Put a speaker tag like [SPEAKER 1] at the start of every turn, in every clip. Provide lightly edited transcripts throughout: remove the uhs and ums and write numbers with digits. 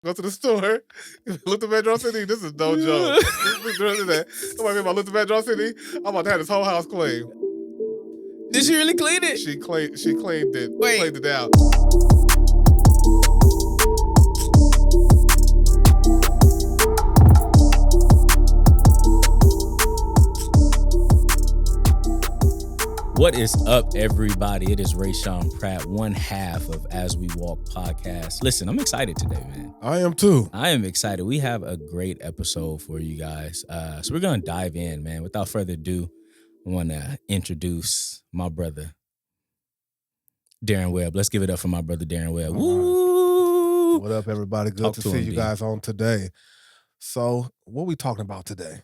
[SPEAKER 1] Go to the store. Luther Vandross City. This is no joke. Come on, my Luther Vandross City. I'm about to have this whole house clean.
[SPEAKER 2] Did she really clean it?
[SPEAKER 1] She cleaned it.
[SPEAKER 2] Wait.
[SPEAKER 1] Cleaned it out.
[SPEAKER 2] What is up, everybody? It is Rashaun Pratt, one half of As We Walk podcast. Listen, I'm excited today, man.
[SPEAKER 1] I am too.
[SPEAKER 2] I am excited. We have a great episode for you guys. So we're going to dive in, man. Without further ado, I want to introduce my brother, Darren Webb. Let's give it up for my brother, Darren Webb. Woo!
[SPEAKER 1] What up, everybody? Good to see you guys on today. So what are we talking about today?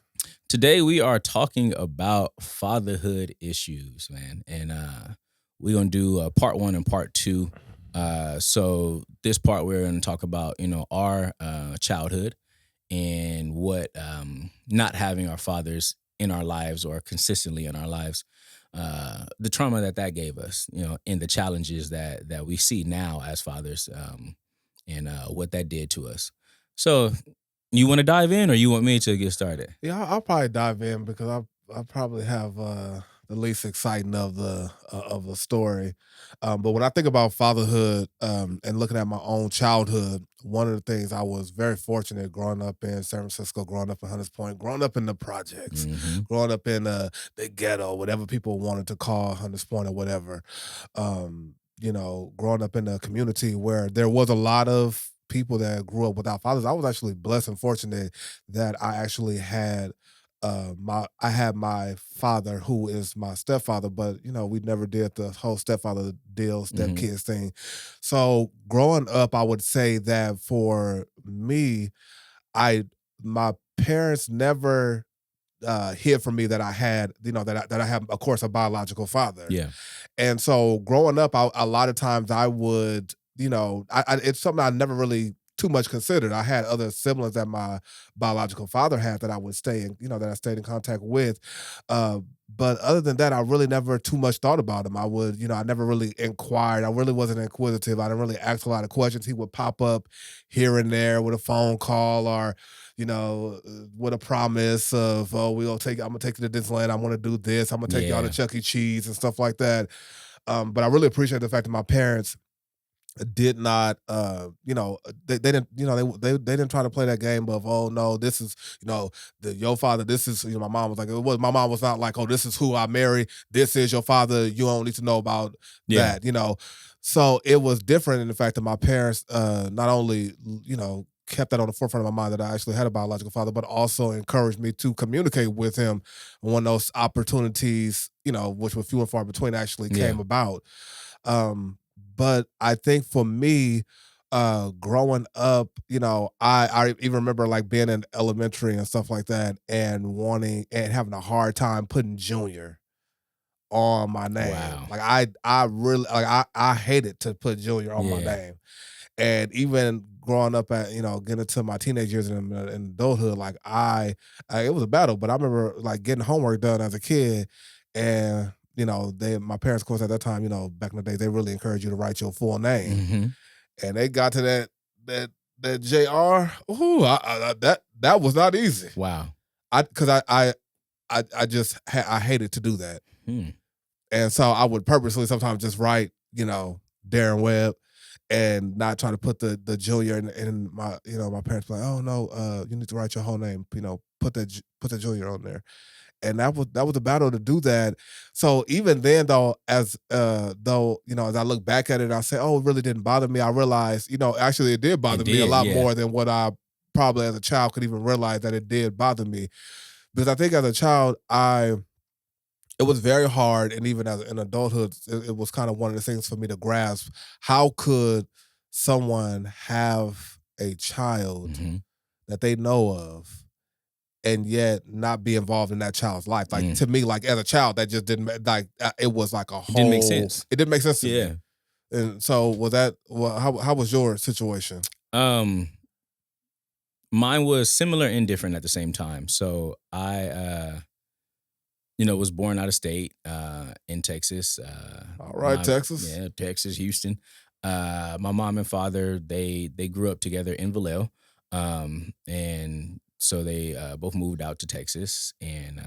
[SPEAKER 2] Today, we are talking about fatherhood issues, man. And we're going to do part one and part two. So this part, we're going to talk about, our childhood and what not having our fathers in our lives or consistently in our lives, the trauma that gave us, and the challenges that we see now as fathers, and what that did to us. So you want to dive in, or you want me to get started?
[SPEAKER 1] Yeah, I'll probably dive in because I probably have the least exciting of the story. But when I think about fatherhood and looking at my own childhood, one of the things I was very fortunate growing up in San Francisco, growing up in Hunters Point, growing up in the projects, growing up in the ghetto, whatever people wanted to call Hunters Point or whatever. Growing up in a community where there was a lot of people that grew up without fathers. I was actually blessed and fortunate that I actually had my father, who is my stepfather, but we never did the whole stepfather deal, stepkids thing. So growing up, I would say that for me, my parents never hid from me that I had, that I have, of course, a biological father.
[SPEAKER 2] Yeah.
[SPEAKER 1] And so growing up, a lot of times I would, it's something I never really too much considered. I had other siblings that my biological father had that I would stay in, that I stayed in contact with. But other than that, I really never too much thought about him. I would, I never really inquired. I really wasn't inquisitive. I didn't really ask a lot of questions. He would pop up here and there with a phone call or, with a promise of, I'm gonna take you to Disneyland. I want to do this. I'm gonna take y'all to Chuck E. Cheese and stuff like that. But I really appreciate the fact that my parents did not they didn't they didn't try to play that game of, oh no, this is your father, this is my mom was like, my mom was not like, oh, this is who I marry, this is your father, you don't need to know about that. So it was different in the fact that my parents not only kept that on the forefront of my mind that I actually had a biological father, but also encouraged me to communicate with him when those opportunities, which were few and far between, actually came about. But I think for me, growing up, I even remember like being in elementary and stuff like that and wanting and having a hard time putting Junior on my name.
[SPEAKER 2] Wow.
[SPEAKER 1] Like I really, like I hated to put Junior on my name. And even growing up at, getting into my teenage years and adulthood, like it was a battle, but I remember like getting homework done as a kid and my parents, of course, at that time, back in the day, they really encouraged you to write your full name. And they got to that JR. Ooh, that was not easy.
[SPEAKER 2] Wow.
[SPEAKER 1] Because I hated to do that. And so I would purposely sometimes just write, Darren Webb and not try to put the Junior in my, my parents were like, oh no, you need to write your whole name, put the Junior on there. And that was a battle to do that. So even then, though, as I look back at it, I say, oh, it really didn't bother me. I realized, actually it did bother me a lot more than what I probably as a child could even realize that it did bother me. Because I think as a child, it was very hard, and even as in adulthood, it was kind of one of the things for me to grasp. How could someone have a child that they know of and yet not be involved in that child's life? Like to me, like as a child, that just didn't it was like a whole.
[SPEAKER 2] It didn't make sense.
[SPEAKER 1] It didn't make sense to me. And so how was your situation?
[SPEAKER 2] Mine was similar and different at the same time. So I was born out of state in Texas.
[SPEAKER 1] All right, Texas.
[SPEAKER 2] Yeah, Texas, Houston. My mom and father, they grew up together in Vallejo, and so they both moved out to Texas and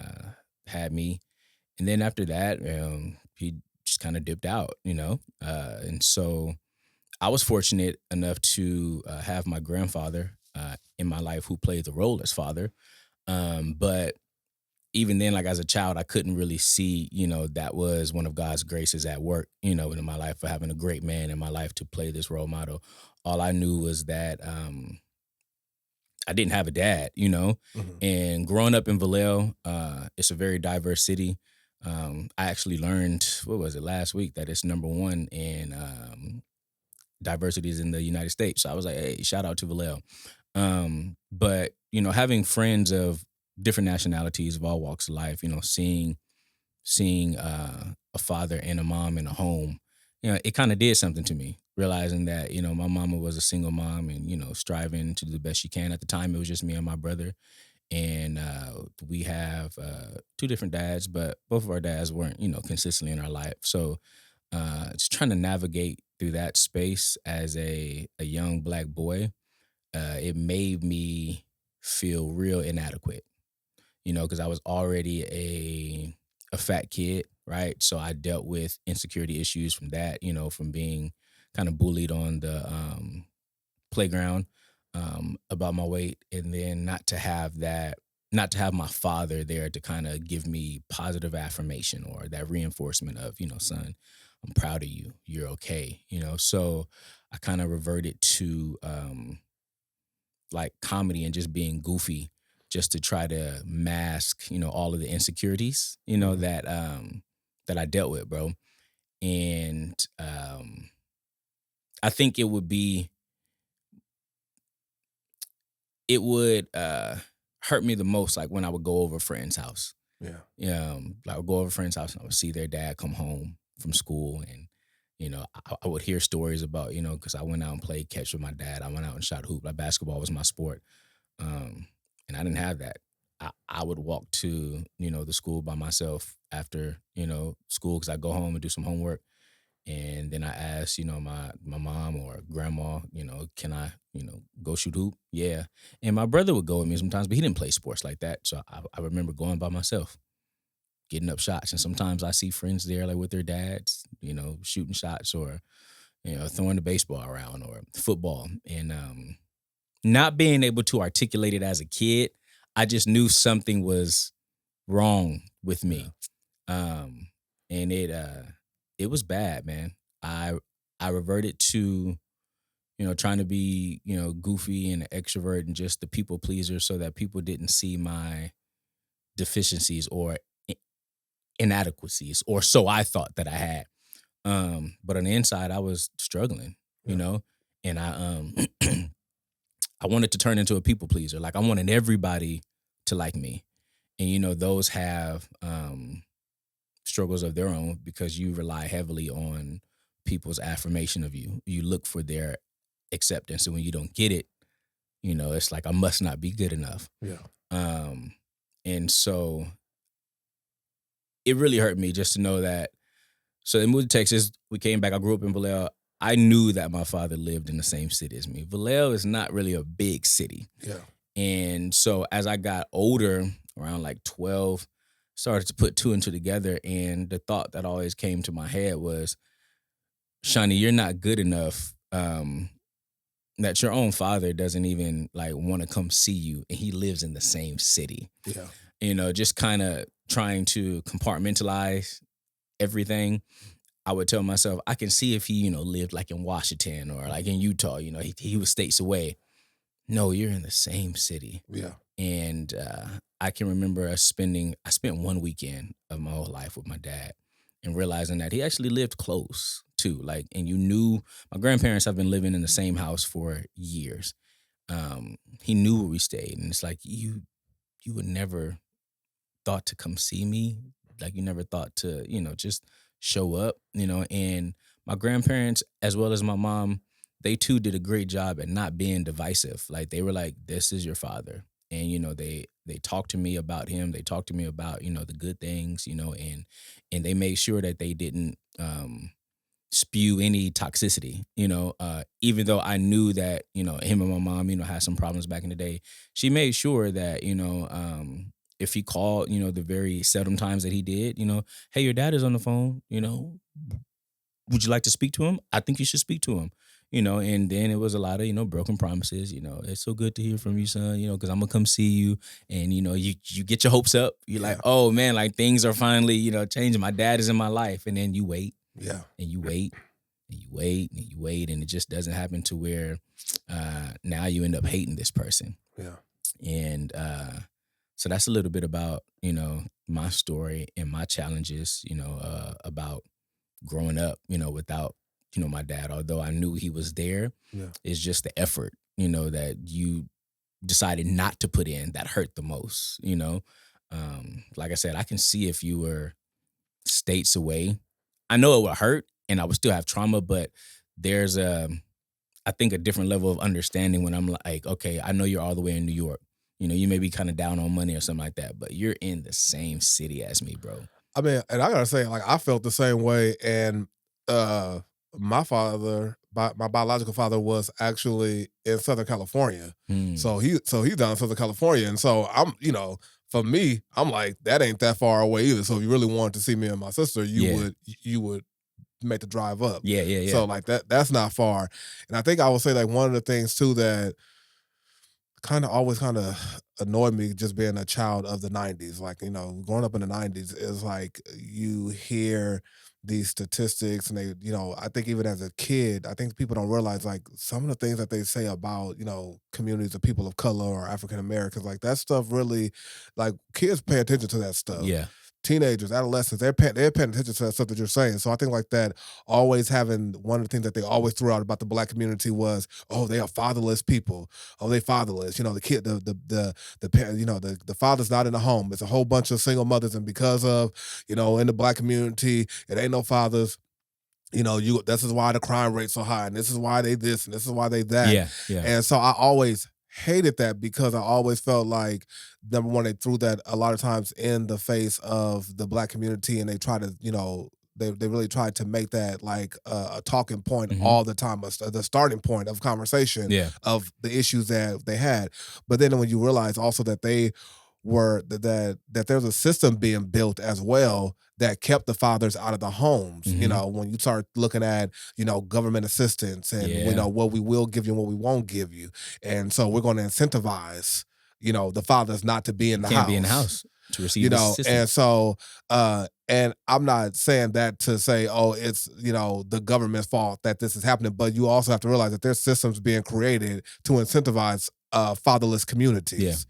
[SPEAKER 2] had me. And then after that, he just kind of dipped out, and so I was fortunate enough to have my grandfather in my life who played the role as father. But even then, like as a child, I couldn't really see, that was one of God's graces at work, in my life for having a great man in my life to play this role model. All I knew was that I didn't have a dad,
[SPEAKER 1] Mhm.
[SPEAKER 2] and growing up in Vallejo, it's a very diverse city. I actually learned, what was it, last week, that it's number one in diversities in the United States. So I was like, hey, shout out to Vallejo. But having friends of different nationalities of all walks of life, seeing a father and a mom in a home, it kind of did something to me. Realizing that my mama was a single mom and striving to do the best she can. At the time, it was just me and my brother, and we have two different dads, but both of our dads weren't consistently in our life. So just trying to navigate through that space as a young black boy, it made me feel real inadequate, because I was already a fat kid, right? So I dealt with insecurity issues from that, from being kind of bullied on the playground about my weight, and then not to have my father there to kind of give me positive affirmation or that reinforcement of, son, I'm proud of you. You're okay, So I kind of reverted to like comedy and just being goofy just to try to mask, all of the insecurities,
[SPEAKER 1] Mhm.
[SPEAKER 2] that I dealt with, bro. And I think it would hurt me the most like when I would go over a friend's house.
[SPEAKER 1] Yeah.
[SPEAKER 2] I would go over a friend's house and I would see their dad come home from school, and I would hear stories about, because I went out and played catch with my dad. I went out and shot hoop. Like basketball was my sport. Um, and I didn't have that. I would walk to, the school by myself after, school because I go home and do some homework. And then I asked, my mom or grandma, can I, go shoot hoop? Yeah. And my brother would go with me sometimes, but he didn't play sports like that. So I remember going by myself, getting up shots. And sometimes I see friends there like with their dads, shooting shots or, throwing the baseball around or football. And not being able to articulate it as a kid, I just knew something was wrong with
[SPEAKER 1] Yeah.
[SPEAKER 2] me. Um, and it was bad, man. I I reverted to, trying to be, goofy and an extrovert and just the people pleaser so that people didn't see my deficiencies or i- inadequacies, or so I thought that I had. But on the inside I was struggling, you
[SPEAKER 1] Yeah.
[SPEAKER 2] know, and I wanted to turn into a people pleaser. Like I wanted everybody to like me. And those have struggles of their own because you rely heavily on people's affirmation of you. You look for their acceptance, and when you don't get it, it's like I must not be good enough.
[SPEAKER 1] Yeah.
[SPEAKER 2] Um, and so it really hurt me just to know that. So I moved to Texas. We came back. I grew up in Vallejo. I knew that my father lived in the same city as me. Vallejo is not really a big city.
[SPEAKER 1] Yeah.
[SPEAKER 2] And so as I got older, around like 12, started to put two and two together. And the thought that always came to my head was, Shawnee, you're not good enough. That your own father doesn't even like want to come see you, and he lives in the same city.
[SPEAKER 1] Yeah.
[SPEAKER 2] Just kind of trying to compartmentalize everything. I would tell myself, I can see if he, lived like in Washington or like in Utah, he was states away. No, you're in the same city.
[SPEAKER 1] Yeah.
[SPEAKER 2] And I can remember I spent one weekend of my whole life with my dad and realizing that he actually lived close too. Like, and my grandparents have been living in the same house for years. He knew where we stayed. And it's like, you would never thought to come see me. Like you never thought to, just show up, and my grandparents, as well as my mom, they too did a great job at not being divisive. Like they were like, this is your father. And, they talked to me about him. They talked to me about, the good things, and they made sure that they didn't spew any toxicity, even though I knew that, him and my mom, had some problems back in the day. She made sure that, if he called, the very seldom times that he did, hey, your dad is on the phone, would you like to speak to him? I think you should speak to him. And then it was a lot of, broken promises. It's so good to hear from you, son, because I'm gonna come see you. And you get your hopes up. You're like,
[SPEAKER 1] Yeah.
[SPEAKER 2] oh man, like things are finally, changing. My dad is in my life. And then you wait
[SPEAKER 1] Yeah.
[SPEAKER 2] and you wait and you wait and you wait, and it just doesn't happen to where now you end up hating this person.
[SPEAKER 1] Yeah.
[SPEAKER 2] And so that's a little bit about, my story and my challenges, about growing up, without, my dad. Although I knew he was there,
[SPEAKER 1] Yeah.
[SPEAKER 2] it's just the effort, that you decided not to put in that hurt the most. Like I said, I can see if you were states away, I know it would hurt and I would still have trauma, but there's I think a different level of understanding when I'm like, okay, I know you're all the way in New York. You may be kind of down on money or something like that, but you're in the same city as me, bro.
[SPEAKER 1] I mean, and I gotta say, like, I felt the same way. And uh, my father, my biological father, was actually in Southern California.
[SPEAKER 2] Hmm.
[SPEAKER 1] So he's down in Southern California, and so I'm, for me, I'm like, that ain't that far away either. So if you really wanted to see me and my sister,
[SPEAKER 2] Yeah.
[SPEAKER 1] you would make the drive up.
[SPEAKER 2] Yeah, yeah, yeah.
[SPEAKER 1] So like that's not far. And I think I would say like one of the things too that always annoyed me just being a child of the 90s. Like, growing up in the 90s is like you hear these statistics and they, I think even as a kid, I think people don't realize like some of the things that they say about, communities of people of color or African Americans, like that stuff really, like kids pay attention to that stuff.
[SPEAKER 2] Yeah.
[SPEAKER 1] Teenagers, adolescents, they're paying attention to that stuff that you're saying. So I think like that, always having one of the things that they always threw out about the black community was, oh, they are fatherless people. Oh, they fatherless. The kid, the parent, the father's not in the home. It's a whole bunch of single mothers, and because of, in the black community, it ain't no fathers. This is why the crime rate's so high, and this is why they this, and this is why they that.
[SPEAKER 2] Yeah, yeah.
[SPEAKER 1] And so I always hated that because I always felt like number one, they threw that a lot of times in the face of the black community, and they try to, they really tried to make that like a talking point
[SPEAKER 2] Mhm.
[SPEAKER 1] all the time, the starting point of conversation
[SPEAKER 2] Yeah.
[SPEAKER 1] of the issues that they had. But then when you realize also that they were that there's a system being built as well that kept the fathers out of the homes.
[SPEAKER 2] Mhm.
[SPEAKER 1] When you start looking at, government assistance and,
[SPEAKER 2] Yeah.
[SPEAKER 1] what we will give you and what we won't give you. And so we're going to incentivize, the fathers not to be in the
[SPEAKER 2] Can't
[SPEAKER 1] house.
[SPEAKER 2] be in the house to receive this
[SPEAKER 1] And
[SPEAKER 2] assistance.
[SPEAKER 1] so and I'm not saying that to say, oh, it's, the government's fault that this is happening, but you also have to realize that there's systems being created to incentivize fatherless communities.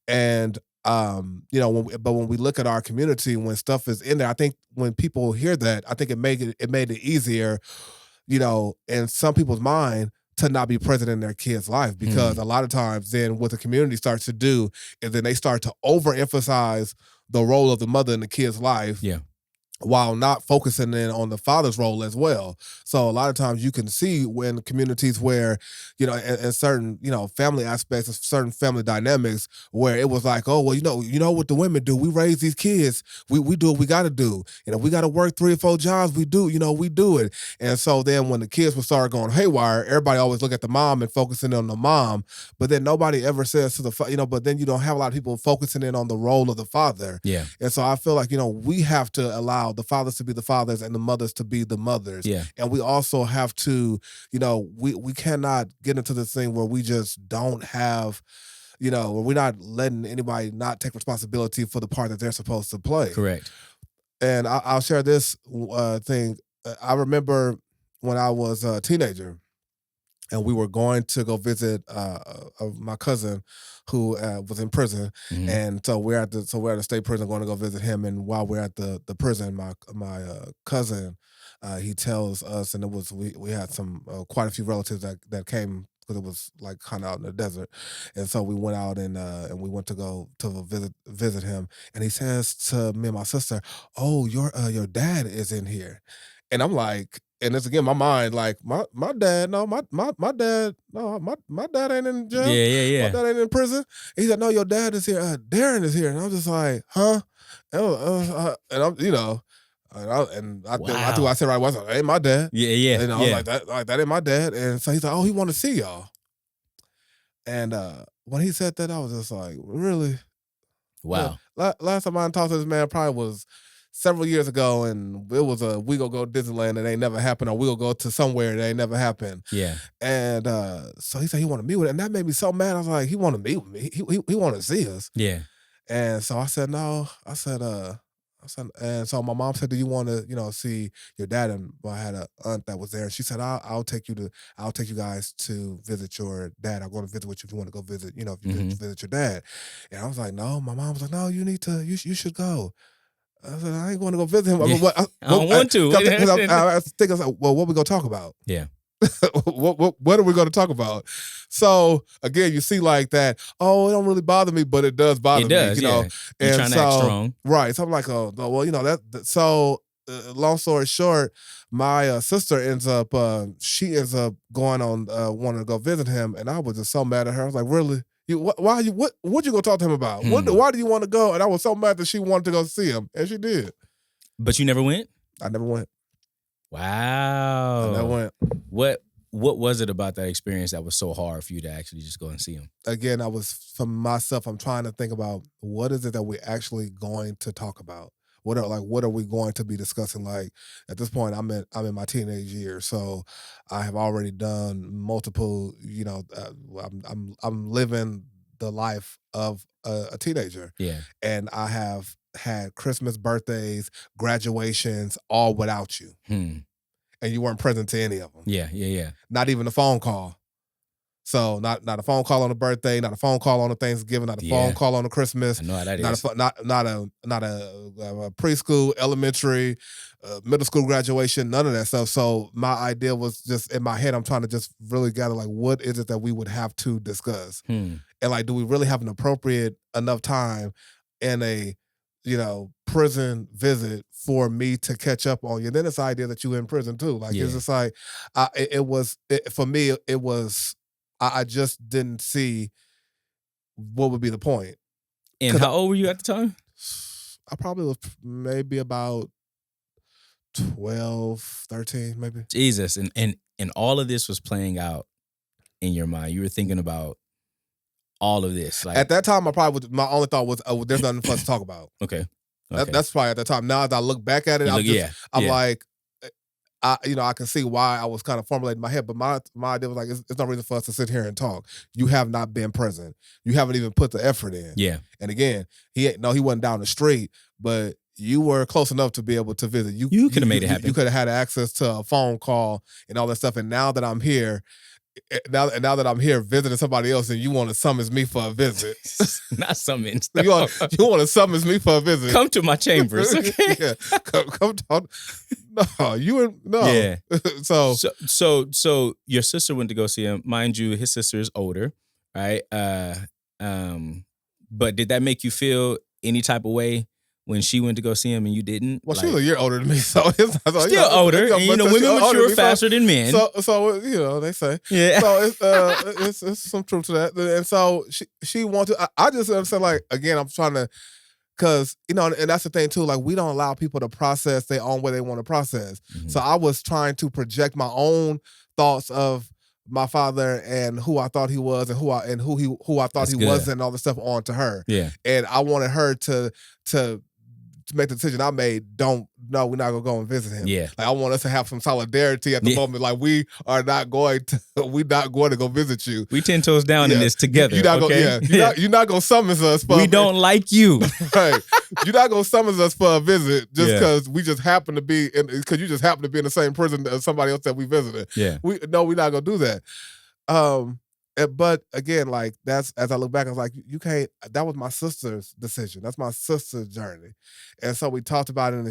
[SPEAKER 1] And when we look at our community, when stuff is in there, I think when people hear that, I think it made it easier, in some people's mind to not be present in their kid's life, because a lot of times then what the community starts to do is then they start to overemphasize the role of the mother in the kid's life,
[SPEAKER 2] Yeah.
[SPEAKER 1] while not focusing in on the father's role as well. So a lot of times you can see when communities where, in certain, family aspects of certain family dynamics where it was like, oh, well, what the women do, we raise these kids, we do what we got to do. And if we got to work 3 or 4 jobs, we do it. And so then when the kids would start going haywire, everybody always look at the mom and focusing on the mom, but then nobody ever says to but then you don't have a lot of people focusing in on the role of the father.
[SPEAKER 2] Yeah.
[SPEAKER 1] And so I feel like, we have to allow the fathers to be the fathers and the mothers to be the mothers.
[SPEAKER 2] Yeah.
[SPEAKER 1] And we also have to, we cannot get into this thing where we just don't have, where we're not letting anybody not take responsibility for the part that they're supposed to play.
[SPEAKER 2] Correct.
[SPEAKER 1] And I'll share this thing. I remember when I was a teenager, and we were going to go visit my cousin who was in prison.
[SPEAKER 2] Mhm.
[SPEAKER 1] And so we're at the state prison going to go visit him. And while we're at the prison, my cousin, he tells us, and it was we had some quite a few relatives that came because it was like kind of out in the desert. And so we went out and we went to go to visit him. And he says to me and my sister, "Oh, your dad is in here." And I'm like, and it's again my mind, like my dad, no, my dad, no, my dad ain't in jail.
[SPEAKER 2] Yeah, yeah,
[SPEAKER 1] My
[SPEAKER 2] yeah.
[SPEAKER 1] dad ain't in prison. He said, "No, your dad is here. Darren is here." And I'm just like, huh? And I'm, I think I
[SPEAKER 2] Wow.
[SPEAKER 1] said right, I was like, "Ain't my dad."
[SPEAKER 2] Yeah, yeah,
[SPEAKER 1] And I was
[SPEAKER 2] yeah.
[SPEAKER 1] like that ain't my dad. And so he's like, "Oh, he want to see y'all." And when he said that, I was just like, "Really?" Yeah.
[SPEAKER 2] Wow.
[SPEAKER 1] Last time I talked to this man probably was several years ago, and it was we gonna go to Disneyland and it ain't never happened, or we gonna go to somewhere that ain't never happened.
[SPEAKER 2] Yeah.
[SPEAKER 1] And so he said he wanted to meet with it, and that made me so mad. I was like, he want to meet with me. He wanted to see us.
[SPEAKER 2] Yeah.
[SPEAKER 1] And so I said, no. I said, and so my mom said, do you want to, see your dad? And I had an aunt that was there, and she said, I'll take you guys to visit your dad. I'll go to visit with you if you want to go visit, if you
[SPEAKER 2] Mhm.
[SPEAKER 1] visit your dad. And I was like, no. My mom was like, no, you should go. I said, I ain't going to go visit him. I
[SPEAKER 2] Yeah.
[SPEAKER 1] mean,
[SPEAKER 2] I don't want to.
[SPEAKER 1] Because I was thinking, like, well, what we gonna talk about?
[SPEAKER 2] Yeah.
[SPEAKER 1] what are we going to talk about? So again, you see like that. Oh, it don't really bother me, but it does bother
[SPEAKER 2] It does,
[SPEAKER 1] me.
[SPEAKER 2] yeah. You're
[SPEAKER 1] And
[SPEAKER 2] trying to act strong.
[SPEAKER 1] right. So I'm like, oh, no, well, so. Long story short, my sister ends up. She ends up going on wanting to go visit him, and I was just so mad at her. I was like, really? Why you? What you gonna talk to him about? Why do you want to go? And I was so mad that she wanted to go see him, and she did.
[SPEAKER 2] But you never went?
[SPEAKER 1] I never went.
[SPEAKER 2] Wow.
[SPEAKER 1] I never went.
[SPEAKER 2] What was it about that experience that was so hard for you to actually just go and see him?
[SPEAKER 1] Again, for myself, I'm trying to think about what is it that we're actually going to talk about. What are we going to be discussing? Like at this point, I'm in my teenage years, so I have already done multiple. I'm living the life of a teenager,
[SPEAKER 2] Yeah.
[SPEAKER 1] and I have had Christmas, birthdays, graduations, all without you, and you weren't present to any of them.
[SPEAKER 2] Yeah, yeah, yeah.
[SPEAKER 1] Not even a phone call. So not a phone call on a birthday, not a phone call on a Thanksgiving, not a phone call on a Christmas.
[SPEAKER 2] I know how that
[SPEAKER 1] not
[SPEAKER 2] is.
[SPEAKER 1] not a preschool, elementary, middle school graduation, none of that stuff. So my idea was just in my head. I'm trying to just really gather like what is it that we would have to discuss, and like do we really have an appropriate enough time in a prison visit for me to catch up on you? And then it's the idea that you in prison too. Like it's just like for me. It was. I just didn't see what would be the point.
[SPEAKER 2] And how old were you at the time?
[SPEAKER 1] I probably was maybe about 12, 13, maybe.
[SPEAKER 2] Jesus, and all of this was playing out in your mind. You were thinking about all of this. Like
[SPEAKER 1] at that time, my only thought was, oh, there's nothing for us to talk about.
[SPEAKER 2] Okay.
[SPEAKER 1] That's probably at the time. Now as I look back at it, I'm like, I can see why I was kind of formulating in my head, but my idea was like, it's no reason for us to sit here and talk. You have not been present. You haven't even put the effort in.
[SPEAKER 2] Yeah.
[SPEAKER 1] And again, he wasn't down the street, but you were close enough to be able to visit. You
[SPEAKER 2] could have made it happen.
[SPEAKER 1] You could have had access to a phone call and all that stuff. And now that I'm here, visiting somebody else, and you want to summons me for a visit.
[SPEAKER 2] Not summons.
[SPEAKER 1] You want to summons me for a visit.
[SPEAKER 2] Come to my chambers, okay?
[SPEAKER 1] Yeah. Come talk. No, no.
[SPEAKER 2] Yeah.
[SPEAKER 1] So
[SPEAKER 2] your sister went to go see him. Mind you, his sister is older, right? But did that make you feel any type of way when she went to go see him and you didn't?
[SPEAKER 1] Well, she was a year older than me, so it's
[SPEAKER 2] still older. And women mature faster than men.
[SPEAKER 1] So they say.
[SPEAKER 2] Yeah.
[SPEAKER 1] So it's some truth to that. And so she wanted to. I just understand. Like again, I'm trying to. Because, and that's the thing too, like we don't allow people to process their own way they want to process.
[SPEAKER 2] Mm-hmm.
[SPEAKER 1] So I was trying to project my own thoughts of my father and who I thought he was and who I thought he was and all this stuff onto her.
[SPEAKER 2] Yeah.
[SPEAKER 1] And I wanted her to make the decision I made. We're not gonna go and visit him.
[SPEAKER 2] Yeah.
[SPEAKER 1] Like I want us to have some solidarity at the moment. Like we're not going to go visit you.
[SPEAKER 2] We 10 toes down in this together.
[SPEAKER 1] You're not gonna summons us for
[SPEAKER 2] we don't like you.
[SPEAKER 1] Right. You're not gonna summons us for a visit just because we just happen to be because you just happen to be in the same prison as somebody else that we visited.
[SPEAKER 2] Yeah.
[SPEAKER 1] We're not gonna do that. But again, like that's as I look back, I was like, you can't. That was my sister's decision. That's my sister's journey, and so we talked about it. And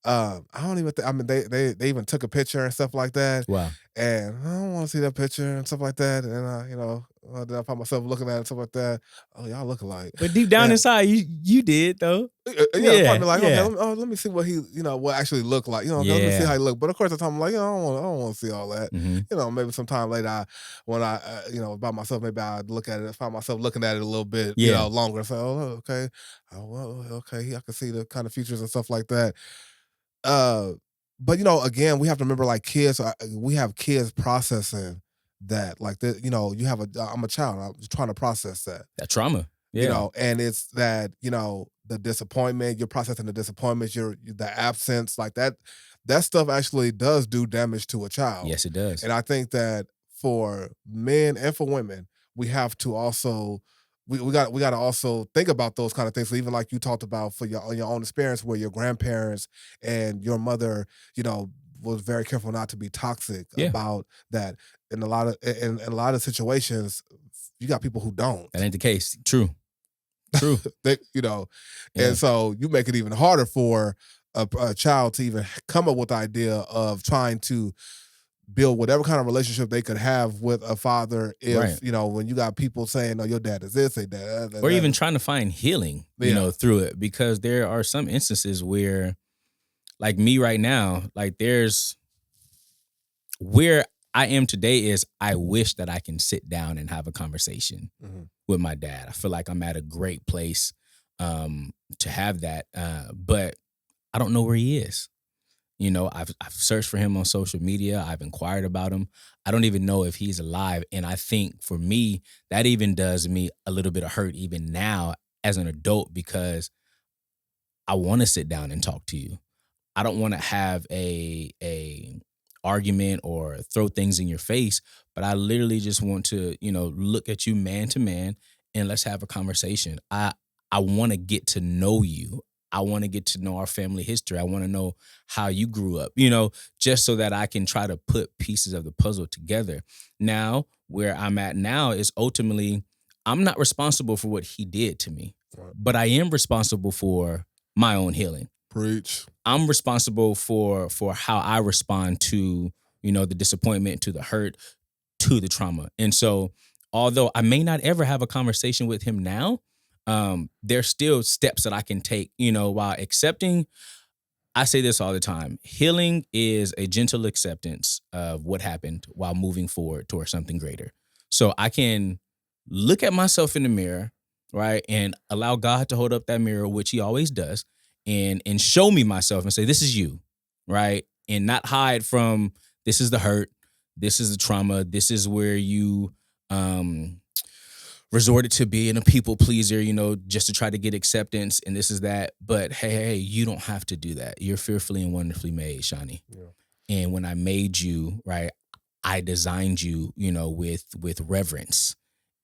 [SPEAKER 1] I don't even. They even took a picture and stuff like that.
[SPEAKER 2] Wow.
[SPEAKER 1] And I don't want to see that picture and stuff like that. And then I found myself looking at it and stuff like that. Oh, y'all look alike.
[SPEAKER 2] But deep down inside, you did though.
[SPEAKER 1] Probably like, okay, let me see what he, what actually looked like. Let me see how he looked. But of course, at the time I'm like, I don't want to see all that.
[SPEAKER 2] Mm-hmm.
[SPEAKER 1] Maybe sometime later, when I, by myself, maybe I'd look at it, find myself looking at it a little bit, longer. So, okay, okay, I can see the kind of features and stuff like that. Uh, but again, we have to remember like kids. We have kids processing that. Like you have a. I'm a child. I'm just trying to process that.
[SPEAKER 2] That trauma. Yeah.
[SPEAKER 1] And it's that the disappointment. You're processing the disappointments. The absence. Like that. That stuff actually does do damage to a child.
[SPEAKER 2] Yes, it does.
[SPEAKER 1] And I think that for men and for women, we have to also we got to also think about those kind of things. So even like you talked about for your own experience, where your grandparents and your mother, was very careful not to be toxic
[SPEAKER 2] Yeah.
[SPEAKER 1] about that. In a lot of situations, you got people who don't.
[SPEAKER 2] That ain't the case. True.
[SPEAKER 1] They,
[SPEAKER 2] Yeah.
[SPEAKER 1] and so you make it even harder for a child to even come up with the idea of trying to build whatever kind of relationship they could have with a father if
[SPEAKER 2] Right.
[SPEAKER 1] when you got people saying, "No, your dad is this, that,
[SPEAKER 2] Or even trying to find healing, through it, because there are some instances where, like me right now, like there's where I am today is I wish that I can sit down and have a conversation
[SPEAKER 1] Mhm.
[SPEAKER 2] with my dad. I feel like I'm at a great place to have that, but I don't know where he is. I've searched for him on social media. I've inquired about him. I don't even know if he's alive. And I think for me, that even does me a little bit of hurt even now as an adult, because I want to sit down and talk to you. I don't want to have a argument or throw things in your face, but I literally just want to, look at you man to man and let's have a conversation. I want to get to know you. I want to get to know our family history. I want to know how you grew up, just so that I can try to put pieces of the puzzle together. Now, where I'm at now is ultimately I'm not responsible for what he did to me,
[SPEAKER 1] Right.
[SPEAKER 2] but I am responsible for my own healing.
[SPEAKER 1] Preach.
[SPEAKER 2] I'm responsible for how I respond to, the disappointment, to the hurt, to the trauma. And so, although I may not ever have a conversation with him now, there's still steps that I can take, while accepting. I say this all the time. Healing is a gentle acceptance of what happened while moving forward towards something greater. So I can look at myself in the mirror, right, and allow God to hold up that mirror, which he always does, and show me myself and say, this is you, right? And not hide from, this is the hurt, this is the trauma, this is where you resorted to being a people pleaser, just to try to get acceptance, and this is that. But hey, you don't have to do that. You're fearfully and wonderfully made, Shawnee.
[SPEAKER 1] Yeah.
[SPEAKER 2] And when I made you, right, I designed you, with reverence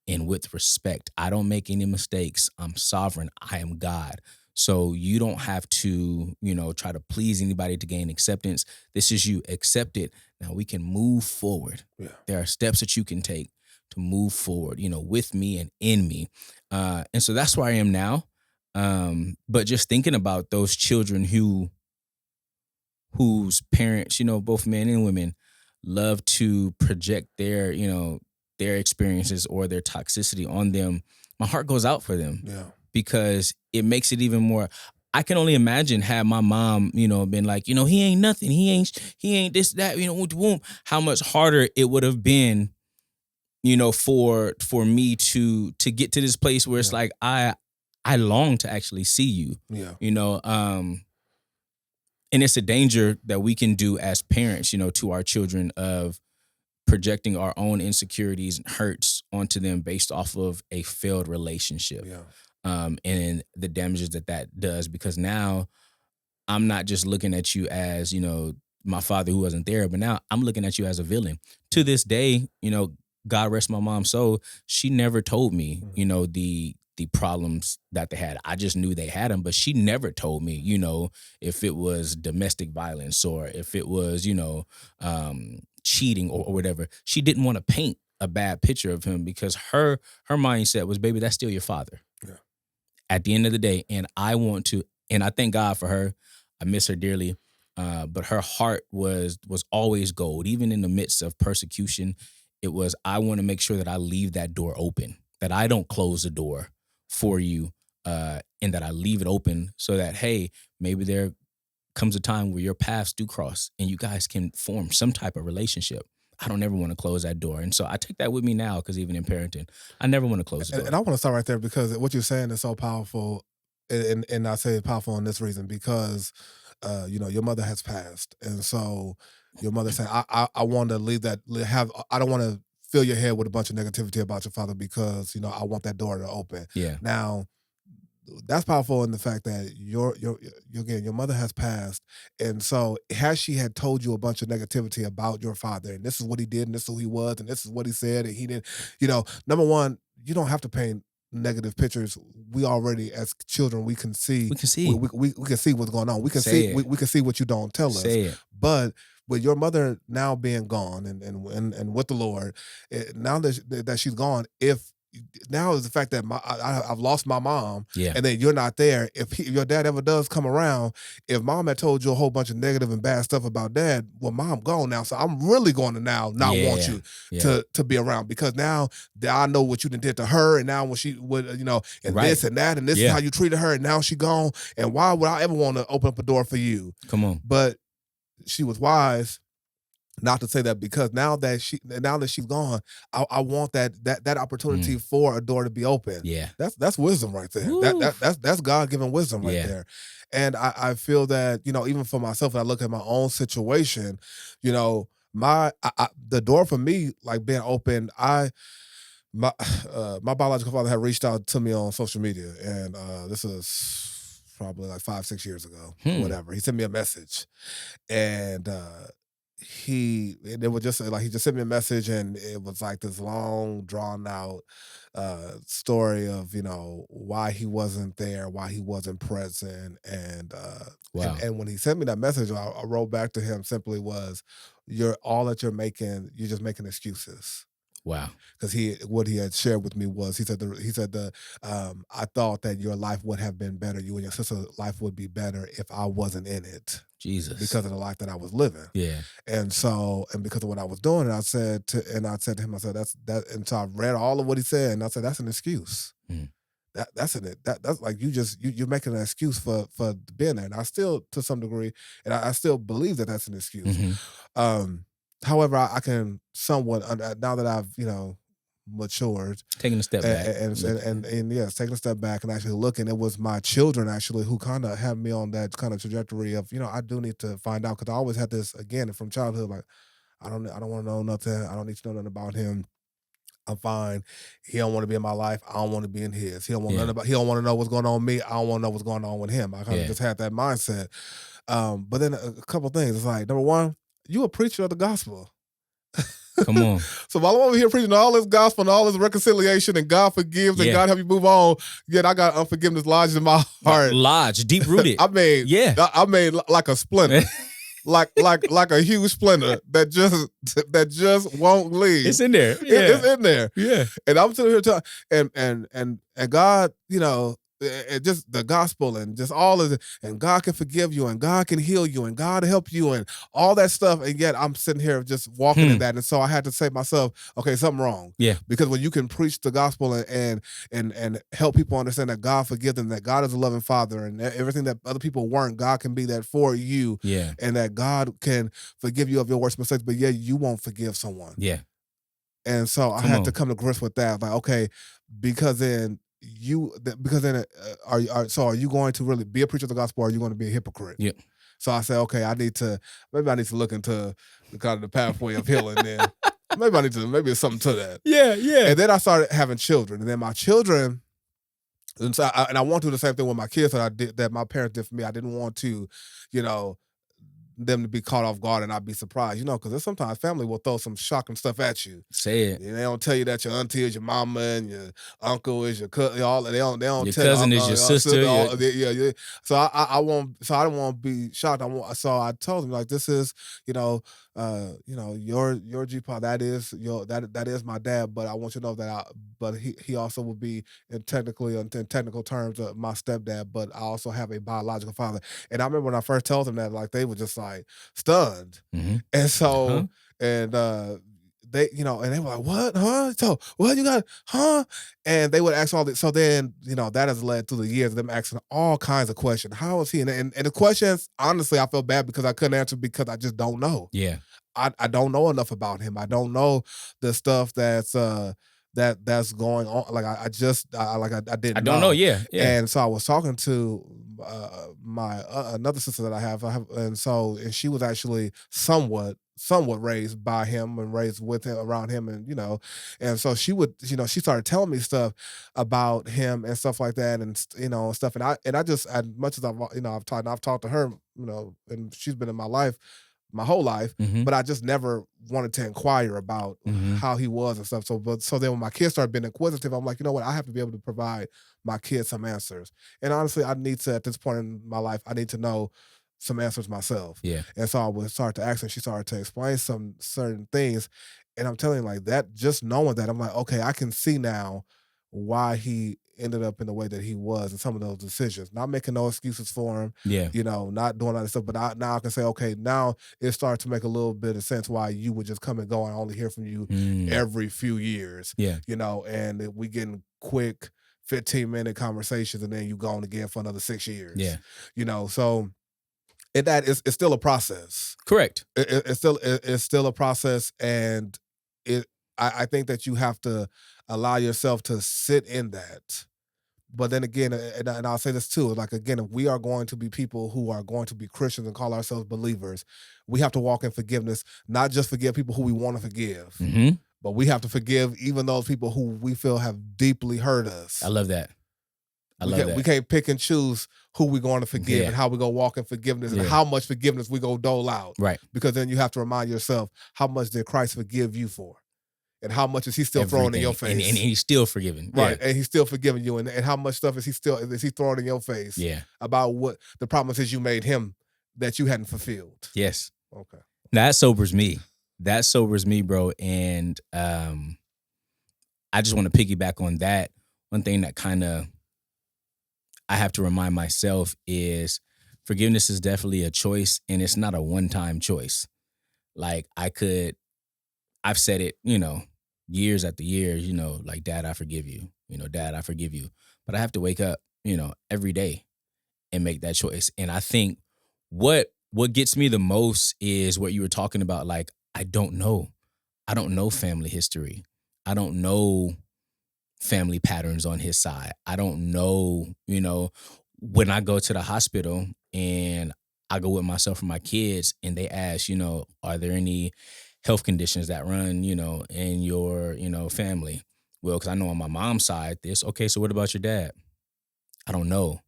[SPEAKER 2] and with respect. I don't make any mistakes. I'm sovereign. I am God. So you don't have to, try to please anybody to gain acceptance. This is you. Accept it. Now we can move forward.
[SPEAKER 1] Yeah.
[SPEAKER 2] There are steps that you can take to move forward, with me and in me. And so that's where I am now. But just thinking about those children whose parents, both men and women, love to project their experiences or their toxicity on them, my heart goes out for them.
[SPEAKER 1] Yeah.
[SPEAKER 2] Because it makes it even more. I can only imagine had my mom, been like, he ain't nothing, he ain't this, that, how much harder it would have been, for me to get to this place where it's like I long to actually see you.
[SPEAKER 1] Yeah.
[SPEAKER 2] And it's a danger that we can do as parents, to our children, of projecting our own insecurities and hurts onto them based off of a failed relationship.
[SPEAKER 1] Yeah.
[SPEAKER 2] And the damages that does, because now I'm not just looking at you as, my father who wasn't there, but now I'm looking at you as a villain. To this day, God rest my mom's soul, she never told me, the problems that they had. I just knew they had them, but she never told me, if it was domestic violence or if it was, cheating or whatever. She didn't want to paint a bad picture of him, because her mindset was, baby, that's still your father.
[SPEAKER 1] Yeah.
[SPEAKER 2] At the end of the day, and I want to, and I thank God for her. I miss her dearly. But her heart was always gold, even in the midst of persecution. It was, I want to make sure that I leave that door open, that I don't close the door for you, and that I leave it open so that, hey, maybe there comes a time where your paths do cross and you guys can form some type of relationship. I don't ever want to close that door. And so I take that with me now, because even in parenting, I never want to close the door.
[SPEAKER 1] And I want to start right there, because what you're saying is so powerful. And I say it's powerful in this reason, because your mother has passed, and so your mother said, I want to leave that have I don't want to fill your head with a bunch of negativity about your father because I want that door to open.
[SPEAKER 2] Yeah.
[SPEAKER 1] Now that's powerful in the fact that again, your mother has passed, and so has she had told you a bunch of negativity about your father, and this is what he did, and this is who he was, and this is what he said, and he didn't. Number one, you don't have to paint negative pictures. We already, as children, we can see,
[SPEAKER 2] We can see.
[SPEAKER 1] we can see what's going on. We can
[SPEAKER 2] Say
[SPEAKER 1] see,
[SPEAKER 2] it.
[SPEAKER 1] we can see what you don't tell us.
[SPEAKER 2] Say it.
[SPEAKER 1] But with your mother now being gone and with the Lord, now that she's gone, if now is the fact that I've lost my mom,
[SPEAKER 2] Yeah.
[SPEAKER 1] and then you're not there. If your dad ever does come around, if mom had told you a whole bunch of negative and bad stuff about dad, well, mom gone now, so I'm really going to now not want you to be around, because now that I know what you did to her, and now when she would, and
[SPEAKER 2] Right.
[SPEAKER 1] this and that, and this is how you treated her, and now she gone, and why would I ever want to open up a door for you?
[SPEAKER 2] Come on.
[SPEAKER 1] But she was wise not to say that, because now that she's gone, I want that opportunity for a door to be open.
[SPEAKER 2] Yeah.
[SPEAKER 1] That's wisdom right there.
[SPEAKER 2] Woo.
[SPEAKER 1] That's God-given wisdom right
[SPEAKER 2] Yeah.
[SPEAKER 1] there. And I feel that, even for myself, when I look at my own situation, the door for me, like, being open, my biological father had reached out to me on social media, and this is probably like 5-6 years ago, whatever. He sent me a message, and it was just like, he just sent me a message, and it was like this long drawn out story of why he wasn't there, why he wasn't present, and
[SPEAKER 2] Wow.
[SPEAKER 1] and when he sent me that message, I wrote back to him simply was, you're just making excuses.
[SPEAKER 2] Wow.
[SPEAKER 1] Because what he had shared with me was, he said I thought that your life would have been better, you and your sister's life would be better if I wasn't in it,
[SPEAKER 2] Jesus.
[SPEAKER 1] because of the life that I was living.
[SPEAKER 2] Yeah.
[SPEAKER 1] And because of what I was doing, and I said to him, I said, that's that. And so I read all of what he said, and I said, that's an excuse. That's like, you're making an excuse for being there. And I still, to some degree, and I still believe that that's an excuse. However, I can somewhat, now that I've matured,
[SPEAKER 2] Taking a step back,
[SPEAKER 1] and yes, taking a step back and actually looking. It was my children actually who kind of had me on that kind of trajectory of, I do need to find out, because I always had this, again, from childhood, like, I don't want to know nothing. I don't need to know nothing about him. I'm fine. He don't want to be in my life. I don't want to be in his. He don't want he don't want to know what's going on with me. I don't want to know what's going on with him. I kind of just had that mindset. But then a couple of things. It's like, number one, you a preacher of the gospel.
[SPEAKER 2] Come on.
[SPEAKER 1] So while I'm over here preaching all this gospel and all this reconciliation and God forgives and God help you move on, yet I got unforgiveness lodged in my heart.
[SPEAKER 2] Lodged, deep rooted.
[SPEAKER 1] I mean, like a splinter. like a huge splinter that just won't leave.
[SPEAKER 2] It's in there.
[SPEAKER 1] It's in there.
[SPEAKER 2] Yeah.
[SPEAKER 1] And I'm sitting here talking, and God, and just the gospel and just all of it, and God can forgive you, and God can heal you, and God help you, and all that stuff. And yet I'm sitting here just walking in that. And so I had to say to myself, okay, something wrong.
[SPEAKER 2] Yeah.
[SPEAKER 1] Because when you can preach the gospel and help people understand that God forgives them, that God is a loving Father, and everything that other people weren't, God can be that for you.
[SPEAKER 2] Yeah.
[SPEAKER 1] And that God can forgive you of your worst mistakes, but yet you won't forgive someone.
[SPEAKER 2] Yeah.
[SPEAKER 1] And so I had to come to grips with that. Like, okay, because then are you going to really be a preacher of the gospel, or are you going to be a hypocrite?
[SPEAKER 2] Yeah.
[SPEAKER 1] So I said, okay, maybe I need to look into the kind of the pathway of healing. Then maybe it's something to that.
[SPEAKER 2] Yeah. Yeah.
[SPEAKER 1] And then I started having children, and then my children, and so I want to do the same thing with my kids that my parents did for me. I didn't want to, them to be caught off guard and not be surprised, because sometimes family will throw some shocking stuff at you.
[SPEAKER 2] Say it.
[SPEAKER 1] They don't tell you that your auntie is your mama and your uncle is your cousin. They don't
[SPEAKER 2] your
[SPEAKER 1] tell
[SPEAKER 2] cousin
[SPEAKER 1] you,
[SPEAKER 2] is your sister.
[SPEAKER 1] Yeah. So I won't. So I don't want to be shocked. So I told them, like, this is your G-Pa. That is my dad. But I want you to know that but he also will be in technical terms my stepdad. But I also have a biological father. And I remember when I first told them that, like, they were just like stunned. And so and they and they were like, what, huh? So what you got, huh? And they would ask all this. So then that has led through the years of them asking all kinds of questions. How is he? And the questions, honestly, I felt bad because I couldn't answer, because I just don't know.
[SPEAKER 2] Yeah.
[SPEAKER 1] I don't know enough about him. I don't know the stuff that's going on. Like I
[SPEAKER 2] I
[SPEAKER 1] didn't
[SPEAKER 2] don't know.
[SPEAKER 1] know.
[SPEAKER 2] Yeah, yeah.
[SPEAKER 1] And so I was talking to my another sister that I have, and she was actually somewhat raised by him and raised with him, around him, and and so she would, she started telling me stuff about him and stuff like that, and stuff, and I just, as much as I've talked to her, and she's been in my life my whole life,
[SPEAKER 2] Mm-hmm.
[SPEAKER 1] but I just never wanted to inquire about
[SPEAKER 2] Mm-hmm.
[SPEAKER 1] how he was and stuff. So then when my kids started being inquisitive, I'm like, you know what? I have to be able to provide my kids some answers. And honestly, I need to, at this point in my life, I need to know some answers myself.
[SPEAKER 2] Yeah.
[SPEAKER 1] And so I would start to ask her, she started to explain some certain things. And I'm telling you, like, that, just knowing that, I'm like, okay, I can see now why he ended up in the way that he was and some of those decisions. Not making no excuses for him,
[SPEAKER 2] Yeah.
[SPEAKER 1] not doing all that stuff. But now I can say, okay, now it starts to make a little bit of sense why you would just come and go and only hear from you every few years.
[SPEAKER 2] Yeah.
[SPEAKER 1] And we getting quick 15-minute conversations, and then you gone again for another 6 years.
[SPEAKER 2] Yeah.
[SPEAKER 1] So it's still a process.
[SPEAKER 2] Correct.
[SPEAKER 1] It's still a process, and I think that you have to allow yourself to sit in that. But then again, and I'll say this too, like, again, if we are going to be people who are going to be Christians and call ourselves believers, we have to walk in forgiveness, not just forgive people who we want to forgive,
[SPEAKER 2] Mm-hmm.
[SPEAKER 1] but we have to forgive even those people who we feel have deeply hurt us.
[SPEAKER 2] I love that.
[SPEAKER 1] We can't pick and choose who we're going to forgive
[SPEAKER 2] Yeah.
[SPEAKER 1] and how we go walk in forgiveness and
[SPEAKER 2] Yeah.
[SPEAKER 1] how much forgiveness we go dole out.
[SPEAKER 2] Right.
[SPEAKER 1] Because then you have to remind yourself, how much did Christ forgive you for? And how much is he still throwing in your face?
[SPEAKER 2] And he's still forgiving.
[SPEAKER 1] Right.
[SPEAKER 2] Yeah.
[SPEAKER 1] And he's still forgiving you. And how much stuff is he throwing in your face?
[SPEAKER 2] Yeah.
[SPEAKER 1] About what the promises you made him that you hadn't fulfilled.
[SPEAKER 2] Yes.
[SPEAKER 1] Okay.
[SPEAKER 2] Now, that sobers me. That sobers me, bro. And I just want to piggyback on that. One thing that kind of I have to remind myself is forgiveness is definitely a choice, and it's not a one-time choice. Like, I've said it, years after years, like, Dad, I forgive you. Dad, I forgive you. But I have to wake up, every day and make that choice. And I think what gets me the most is what you were talking about. Like, I don't know. I don't know family history. I don't know family patterns on his side. I don't know, when I go to the hospital and I go with myself and my kids and they ask, are there any health conditions that run, in your, family? Well, because I know on my mom's side this, okay, so what about your dad? I don't know.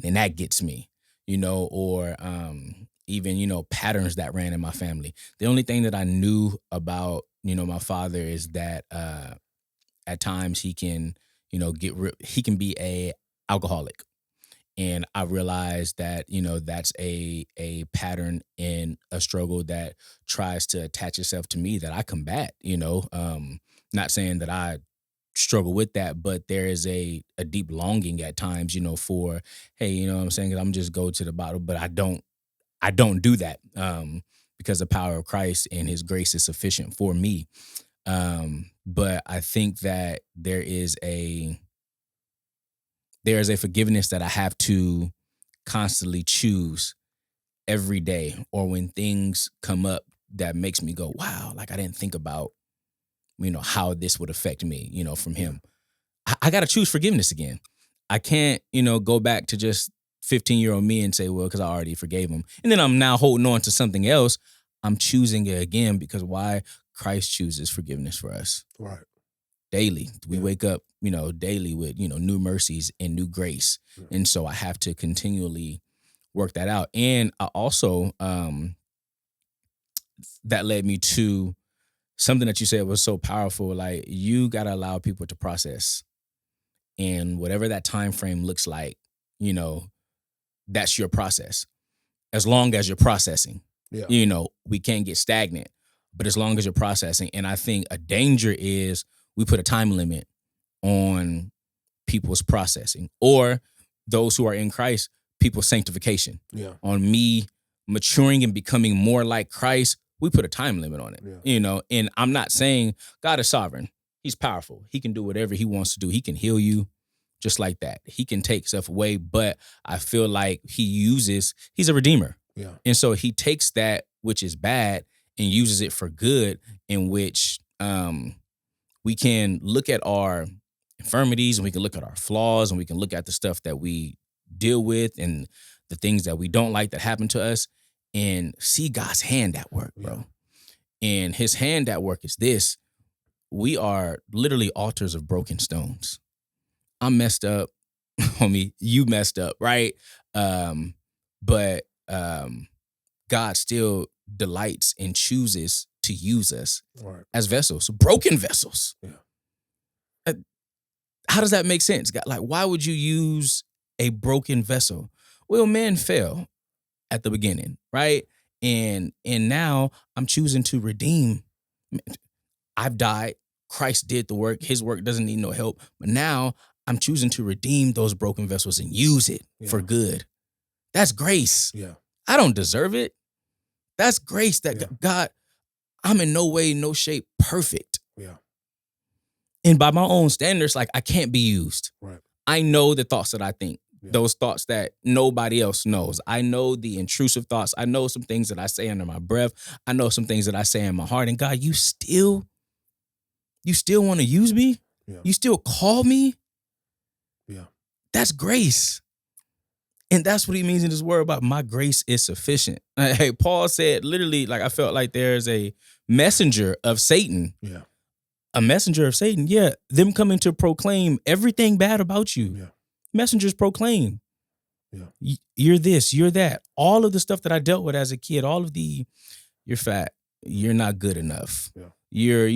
[SPEAKER 2] And that gets me, or even, patterns that ran in my family. The only thing that I knew about, my father is that at times he can, he can be a alcoholic. And I realized that, that's a pattern in a struggle that tries to attach itself to me that I combat, not saying that I struggle with that, but there is a deep longing at times, for, hey, what I'm saying, I'm just go to the bottle, but I don't do that because the power of Christ and his grace is sufficient for me. But I think that there is a forgiveness that I have to constantly choose every day, or when things come up that makes me go, wow, like, I didn't think about, how this would affect me, from him. I got to choose forgiveness again. I can't, go back to just 15-year-old me and say, well, because I already forgave him. And then I'm now holding on to something else. I'm choosing it again because why? Christ chooses forgiveness for us.
[SPEAKER 1] Right.
[SPEAKER 2] Daily. We wake up, daily with, new mercies and new grace.
[SPEAKER 1] Yeah.
[SPEAKER 2] And so I have to continually work that out. And I also, that led me to something that you said was so powerful. Like, you got to allow people to process. And whatever that time frame looks like, that's your process. As long as you're processing, we can't get stagnant, but as long as you're processing. And I think a danger is we put a time limit on people's processing, or those who are in Christ, people's sanctification.
[SPEAKER 1] Yeah.
[SPEAKER 2] On me maturing and becoming more like Christ, we put a time limit on it, and I'm not saying God is sovereign. He's powerful. He can do whatever he wants to do. He can heal you just like that. He can take stuff away, but I feel like he's a redeemer.
[SPEAKER 1] Yeah.
[SPEAKER 2] And so he takes that which is bad and uses it for good, in which We can look at our infirmities and we can look at our flaws and we can look at the stuff that we deal with and the things that we don't like that happen to us and see God's hand at work, bro. And his hand at work is this. We are literally altars of broken stones. I'm messed up, homie. You messed up, right? But God still delights and chooses to use us as vessels, broken vessels. How does that make sense? God, like, why would you use a broken vessel? Well, man fell at the beginning, right? And now I'm choosing to redeem. I've died. Christ did the work. His work doesn't need no help. But now I'm choosing to redeem those broken vessels and use it for good. That's grace. I don't deserve it. That's grace that God, I'm in no way, no shape perfect. And by my own standards, like I can't be used. I know the thoughts that I think, those thoughts that nobody else knows. I know the intrusive thoughts. I know some things that I say under my breath. I know some things that I say in my heart. And God, you still want to use me? You still call me? That's grace. And that's what he means in this word about my grace is sufficient. Hey, Paul said literally, like I felt like there's a messenger of Satan. A messenger of Satan. Them coming to proclaim everything bad about you. Messengers proclaim. You're this, you're that. All of the stuff that I dealt with as a kid, all of the, you're fat, you're not good enough. You're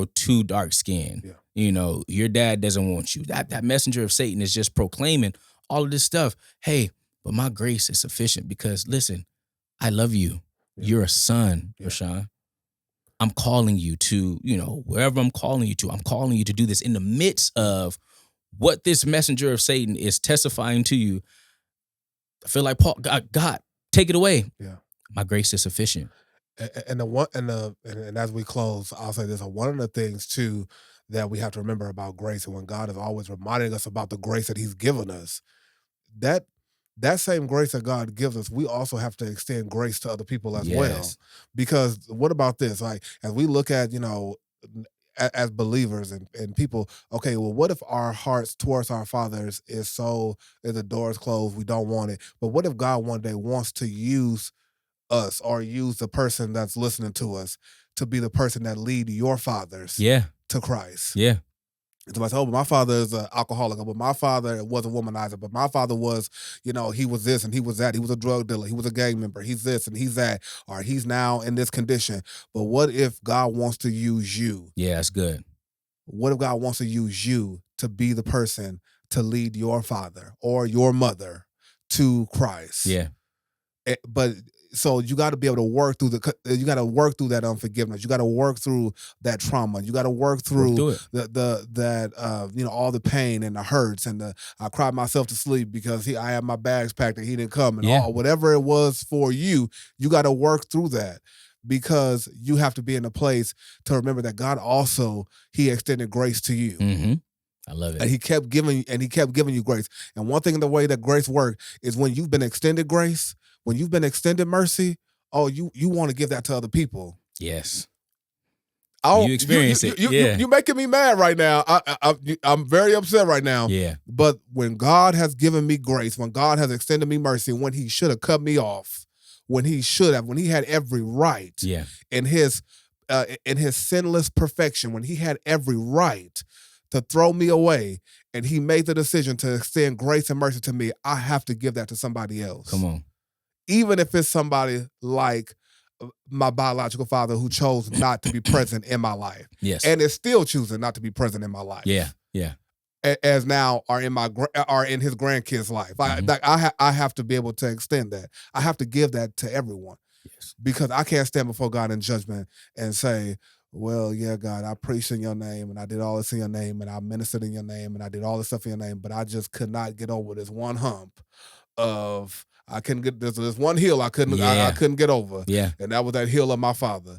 [SPEAKER 2] too dark skinned. Your dad doesn't want you. That messenger of Satan is just proclaiming all of this stuff. Hey, but my grace is sufficient because listen, I love you. You're a son, Rashaun. I'm calling you to, wherever I'm calling you to do this in the midst of what this messenger of Satan is testifying to you. I feel like Paul, God, take it away. My grace is sufficient.
[SPEAKER 1] And as we close, I'll say this: one of the things too that we have to remember about grace, and when God is always reminding us about the grace that He's given us, that same grace that God gives us, we also have to extend grace to other people as well. Because what about this? Like, as we look at, as believers and people, okay, well, what if our hearts towards our fathers is so that the door is closed, we don't want it? But what if God one day wants to use us or use the person that's listening to us to be the person that lead your fathers to Christ? Somebody said, oh, but my father is an alcoholic, but my father was a womanizer, but my father was, he was this and he was that. He was a drug dealer. He was a gang member. He's this and he's that, or he's now in this condition. But what if God wants to use you?
[SPEAKER 2] Yeah, that's good.
[SPEAKER 1] What if God wants to use you to be the person to lead your father or your mother to Christ? But so you got to be able to work through that unforgiveness. You got to work through that trauma. You got to work through all the pain and the hurts and I cried myself to sleep because I had my bags packed and he didn't come and all whatever it was for you. You got to work through that because you have to be in a place to remember that God also He extended grace to you.
[SPEAKER 2] I love it.
[SPEAKER 1] And He kept giving you grace. And one thing in the way that grace works is when you've been extended grace. When you've been extended mercy, you want to give that to other people.
[SPEAKER 2] Yes.
[SPEAKER 1] You experience it. You're making me mad right now. I'm very upset right now. But when God has given me grace, when God has extended me mercy, when He should have cut me off, when He had every right in His sinless perfection, when He had every right to throw me away, and He made the decision to extend grace and mercy to me, I have to give that to somebody else.
[SPEAKER 2] Come on.
[SPEAKER 1] Even if it's somebody like my biological father who chose not to be present in my life. And is still choosing not to be present in my life. As now are in his grandkids' life. I have to be able to extend that. I have to give that to everyone. Because I can't stand before God in judgment and say, well, yeah, God, I preached in your name and I did all this in your name and I ministered in your name and I did all this stuff in your name, but I just could not get over this one hump of I couldn't get this one hill I couldn't get over. And that was that hill of my father.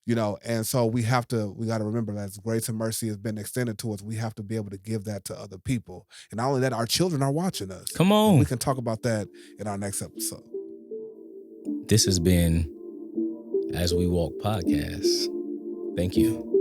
[SPEAKER 1] And so we got to remember that as grace and mercy has been extended to us, we have to be able to give that to other people. And not only that, our children are watching us.
[SPEAKER 2] Come on.
[SPEAKER 1] And we can talk about that in our next episode.
[SPEAKER 2] This has been As We Walk Podcast. Thank you.